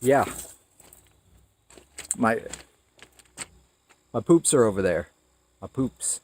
Yeah, my my poops are over there. My poops.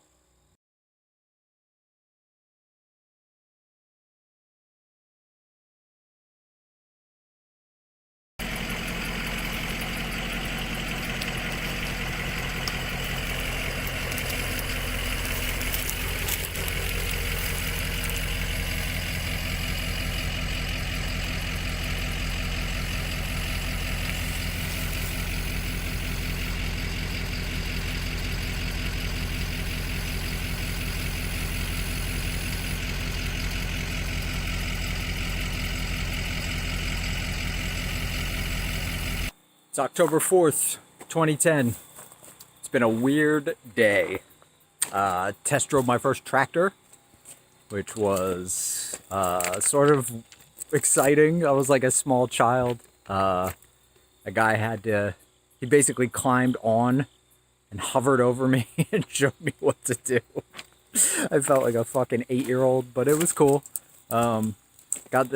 It's October 4th, 2010. It's been a weird day. Test drove my first tractor, which was sort of exciting. I was like a small child. A guy he basically climbed on and hovered over me and showed me what to do. I felt like a fucking 8-year-old, but it was cool. Got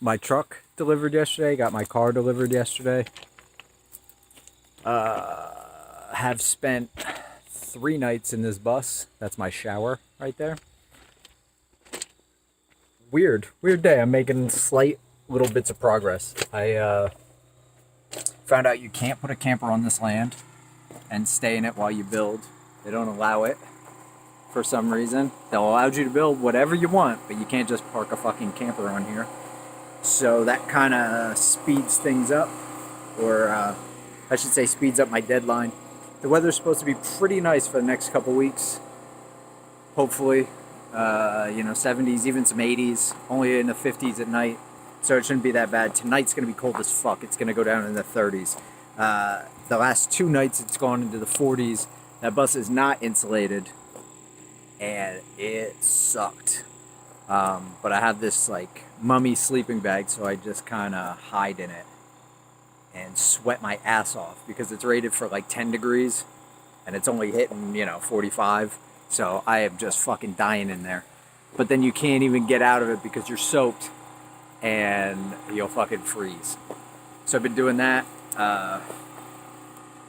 my truck delivered yesterday, got my car delivered yesterday. Have spent 3 nights in this bus. That's my shower right there. Weird day. I'm making slight little bits of progress. I found out you can't put a camper on this land and stay in it while you build. They don't allow it for some reason. They'll allow you to build whatever you want, but you can't just park a fucking camper on here. So that kind of speeds things up, or I should say speeds up my deadline. The weather's supposed to be pretty nice for the next couple weeks. Hopefully, 70s, even some 80s, only in the 50s at night. So it shouldn't be that bad. Tonight's going to be cold as fuck. It's going to go down in the 30s. The last 2 nights it's gone into the 40s. That bus is not insulated, and it sucked. But I have this like mummy sleeping bag, so I just kind of hide in it and sweat my ass off because it's rated for like 10 degrees and it's only hitting, 45. So I am just fucking dying in there. But then you can't even get out of it because you're soaked and you'll fucking freeze. So I've been doing that. I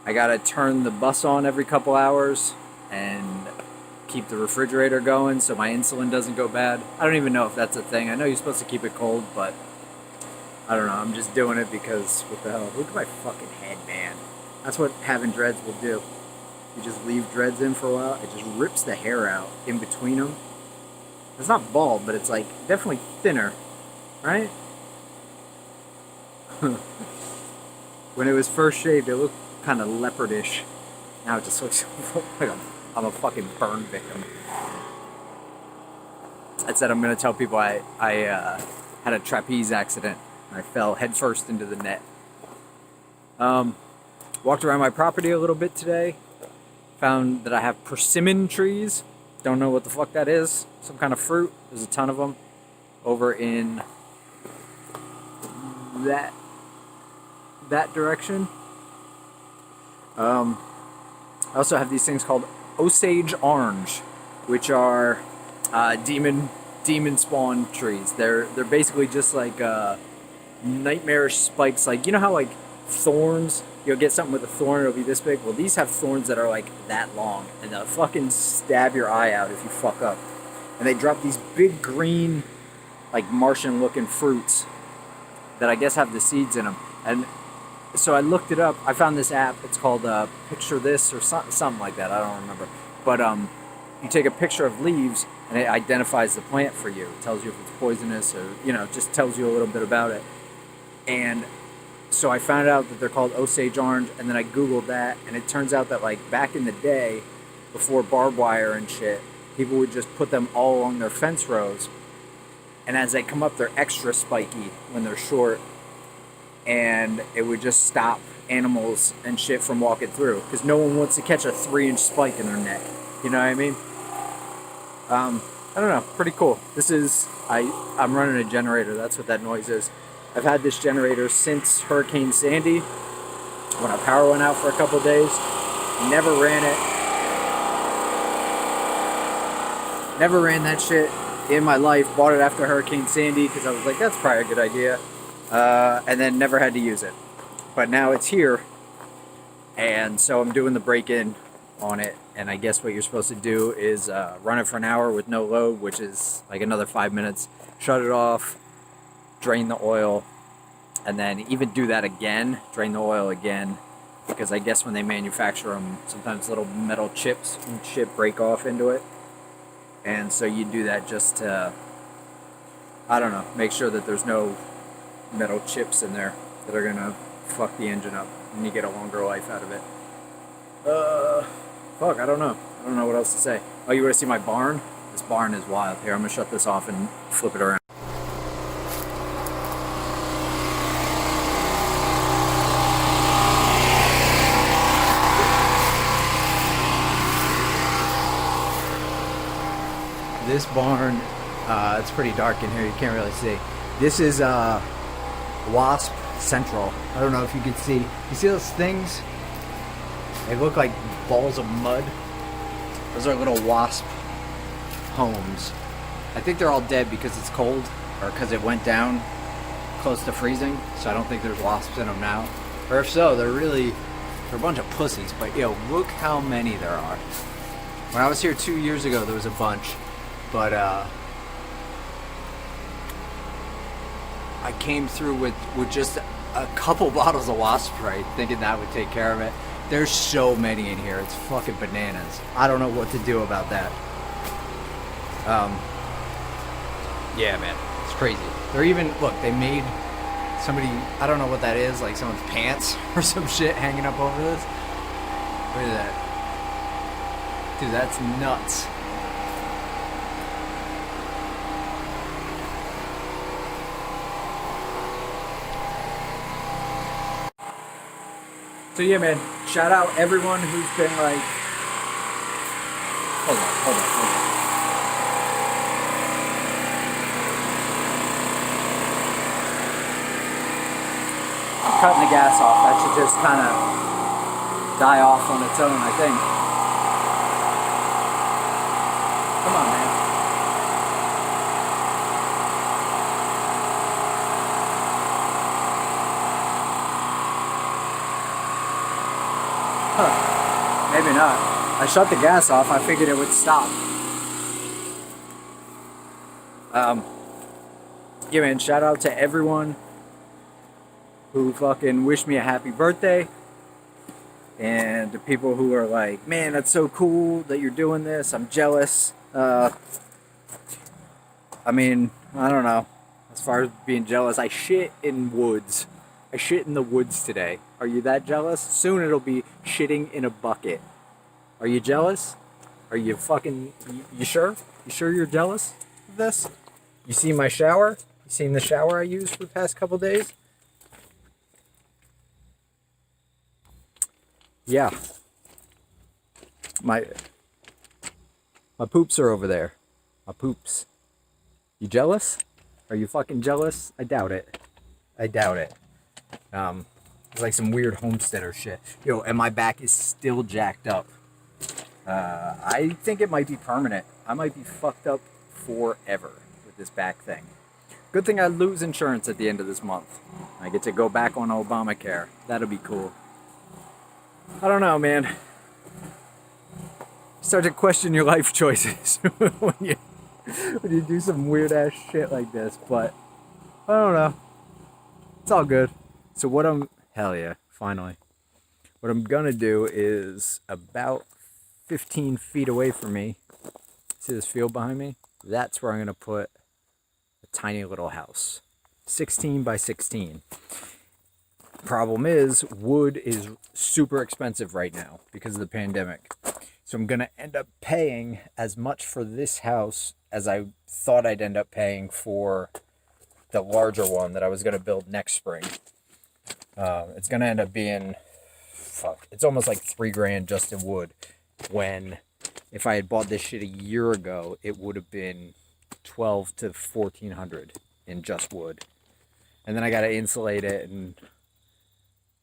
gotta turn the bus on every couple hours and keep the refrigerator going so my insulin doesn't go bad. I don't even know if that's a thing. I know you're supposed to keep it cold, but I don't know. I'm just doing it because what the hell? Look at my fucking head, man. That's what having dreads will do. You just leave dreads in for a while. It just rips the hair out in between them. It's not bald, but it's like definitely thinner, right? When it was first shaved, it looked kind of leopardish. Now it just looks like I'm a fucking burn victim. I said I'm gonna tell people I had a trapeze accident. I fell headfirst into the net. Walked around my property a little bit today. Found that I have persimmon trees. Don't know what the fuck that is. Some kind of fruit. There's a ton of them over in that direction. I also have these things called Osage orange, which are demon spawn trees. They're basically just like nightmarish spikes. Like, you know how like thorns, you'll get something with a thorn, it'll be this big. Well, these have thorns that are like that long, and they'll fucking stab your eye out if you fuck up. And they drop these big green, like Martian looking fruits that I guess have the seeds in them. And so I looked it up. I found this app. It's called Picture This or something like that. I don't remember. But you take a picture of leaves and it identifies the plant for you. It tells you if it's poisonous or, just tells you a little bit about it. And so I found out that they're called Osage orange, and then I Googled that, and it turns out that like back in the day, before barbed wire and shit, people would just put them all along their fence rows. And as they come up, they're extra spiky when they're short. And it would just stop animals and shit from walking through. Because no one wants to catch a 3-inch spike in their neck. You know what I mean? I don't know. Pretty cool. I'm running a generator. That's what that noise is. I've had this generator since Hurricane Sandy. When our power went out for a couple days. Never ran it. Never ran that shit in my life. Bought it after Hurricane Sandy because I was like, that's probably a good idea. And then never had to use it. But now it's here, and so I'm doing the break-in on it, and I guess what you're supposed to do is run it for an hour with no load, which is like another 5 minutes, shut it off, drain the oil, and then even do that again, drain the oil again, because I guess when they manufacture them, sometimes little metal chips and shit break off into it, and so you do that just to, I don't know, make sure that there's no metal chips in there that are gonna fuck the engine up and you get a longer life out of it. Fuck, I don't know what else to say. Oh, you want to see my barn? This barn is wild. Here, I'm gonna shut this off and flip it around. This barn, it's pretty dark in here, you can't really see. This is Wasp Central. I don't know if you can see. You see those things? They look like balls of mud. Those are little wasp homes. I think they're all dead because it's cold, or because it went down close to freezing, so I don't think there's wasps in them now. Or if so, they're a bunch of pussies, but yo, look how many there are. When I was here 2 years ago, there was a bunch, but I came through with just a couple bottles of wasp spray, thinking that would take care of it. There's so many in here, it's fucking bananas. I don't know what to do about that. Yeah, man, it's crazy. They're even, look, they made somebody, I don't know what that is, like someone's pants or some shit hanging up over this. Look at that. Dude, that's nuts. So yeah, man, shout out everyone who's been like, hold on. I'm cutting the gas off. That should just kind of die off on its own, I think. Come on, man. Huh. Maybe not. I shut the gas off. I figured it would stop. Yeah, man, shout out to everyone who fucking wished me a happy birthday. And the people who are like, man, that's so cool that you're doing this. I'm jealous. I mean, I don't know. As far as being jealous, I shit in woods. I shit in the woods today. Are you that jealous? Soon it'll be shitting in a bucket. Are you jealous? Are you fucking... You sure? You sure you're jealous of this? You seen my shower? You seen the shower I used for the past couple days? Yeah. My poops are over there. My poops. You jealous? Are you fucking jealous? I doubt it. It's like some weird homesteader shit. Yo, and my back is still jacked up. I think it might be permanent. I might be fucked up forever with this back thing. Good thing I lose insurance at the end of this month. I get to go back on Obamacare. That'll be cool. I don't know, man. Start to question your life choices when you do some weird ass shit like this, but I don't know. It's all good. So hell yeah, finally. What I'm gonna do is about 15 feet away from me. See this field behind me? That's where I'm gonna put a tiny little house. 16 by 16. Problem is, wood is super expensive right now because of the pandemic. So I'm gonna end up paying as much for this house as I thought I'd end up paying for the larger one that I was gonna build next spring. It's gonna end up being, it's almost like $3,000 just in wood. When if I had bought this shit a year ago, it would have been $1,200 to $1,400 in just wood. And then I gotta insulate it, and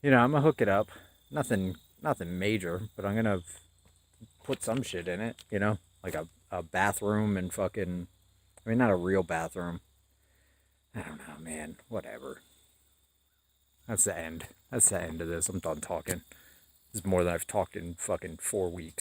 I'm gonna hook it up. Nothing major, but I'm gonna put some shit in it. Like a bathroom and fucking. I mean, not a real bathroom. I don't know, man. Whatever. That's the end. That's the end of this. I'm done talking. This is more than I've talked in fucking 4 weeks.